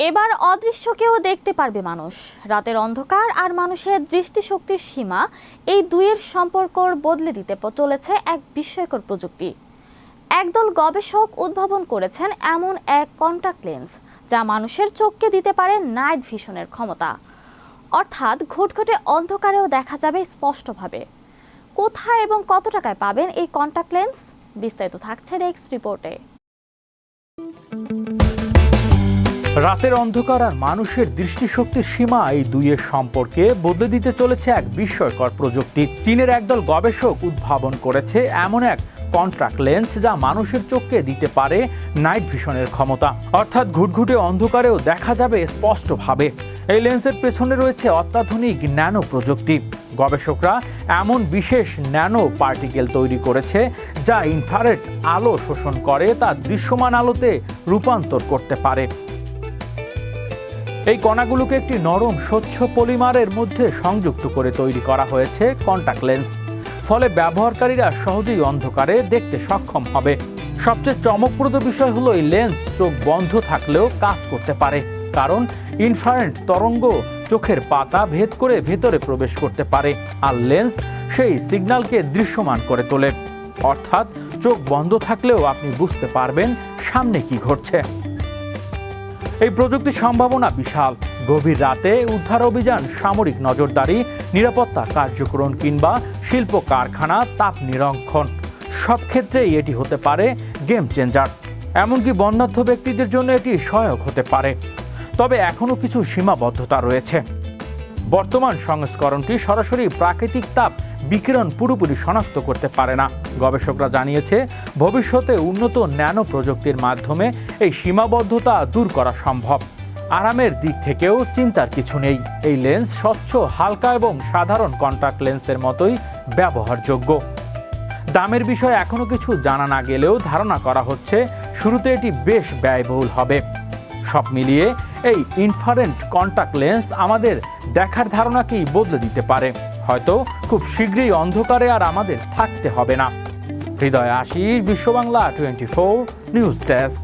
এবার অদৃশ্যকেও দেখতে পারবে মানুষ। রাতের অন্ধকার আর মানুষের দৃষ্টিশক্তির সীমা, এই দুইয়ের সম্পর্ক বদলে দিতে চলেছে এক বিস্ময়কর প্রযুক্তি। একদল গবেষক উদ্ভাবন করেছেন এমন এক কন্টাক্ট লেন্স যা মানুষের চোখকে দিতে পারে নাইট ভিশনের ক্ষমতা, অর্থাৎ ঘুটঘুটে অন্ধকারেও দেখা যাবে স্পষ্টভাবে। কোথায় এবং কত টাকায় পাবেন এই কন্টাক্ট লেন্স? বিস্তারিত থাকছে নেক্সট রিপোর্টে। রাতের অন্ধকার আর মানুষের দৃষ্টিশক্তির সীমা, এই দুইয়ের সম্পর্কে বদলে দিতে চলেছে এক বিস্ময়কর প্রযুক্তি। চীনের একদল গবেষক উদ্ভাবন করেছে এমন এক কন্ট্রাক্ট লেন্স যা মানুষের চোখকে দিতে পারে নাইট ভিশনের ক্ষমতা, অর্থাৎ ঘুটঘুটে অন্ধকারেও দেখা যাবে স্পষ্টভাবে। এই লেন্সের পেছনে রয়েছে অত্যাধুনিক ন্যানো প্রযুক্তি। গবেষকরা এমন বিশেষ ন্যানো পার্টিকেল তৈরি করেছে যা ইনফ্রারেড আলো শোষণ করে তা দৃশ্যমান আলোতে রূপান্তর করতে পারে। এই কণাগুলোকে একটি নরম স্বচ্ছ পলিমারের মধ্যে সংযুক্ত করে তৈরি করা হয়েছে কন্টাক্ট লেন্স। ফলে ব্যবহারকারীরা সহজেই অন্ধকারে দেখতে সক্ষম হবে। সবচেয়ে চমকপ্রদ বিষয় হলো এই লেন্স চোখ বন্ধ থাকলেও কাজ করতে পারে, কারণ ইনফ্রারেড তরঙ্গ চোখের পাতা ভেদ করে ভেতরে প্রবেশ করতে পারে আর লেন্স সেই সিগন্যালকে দৃশ্যমান করে তোলে। অর্থাৎ চোখ বন্ধ থাকলেও আপনি বুঝতে পারবেন সামনে কি ঘটছে। এই প্রযুক্তির সম্ভাবনা বিশাল। গভীর রাতে উদ্ধার অভিযান, সামরিক নজরদারি, নিরাপত্তা কার্যক্রম কিংবা শিল্প কারখানা, তাপ নিরীক্ষণ, সব ক্ষেত্রেই এটি হতে পারে গেম চেঞ্জার। এমনকি বন্যার্থ ব্যক্তিদের জন্য এটি সহায়ক হতে পারে। তবে এখনও কিছু সীমাবদ্ধতা রয়েছে। বর্তমান সংস্করণটি সরাসরি প্রাকৃতিক তাপ বিকিরণ পুরোপুরি শনাক্ত করতে পারে না। গবেষকরা জানিয়েছে ভবিষ্যতে উন্নত ন্যানো প্রযুক্তির মাধ্যমে এই সীমাবদ্ধতা দূর করা সম্ভব। আরামের দিক থেকেও চিন্তার কিছু নেই। এই লেন্স স্বচ্ছ, হালকা এবং সাধারণ কন্টাক্ট লেন্সের মতোই ব্যবহারযোগ্য। দামের বিষয়ে এখনও কিছু জানা না গেলেও ধারণা করা হচ্ছে শুরুতে এটি বেশ ব্যয়বহুল হবে। সব মিলিয়ে এই ইনফ্রারেড কন্টাক্ট লেন্স আমাদের দেখার ধারণাকেই বদলে দিতে পারে। হয়তো খুব শীঘ্রই অন্ধকারে আর আমাদের থাকতে হবে না। হৃদয় আশিস, বিশ্ব বাংলা 24 নিউজ ডেস্ক।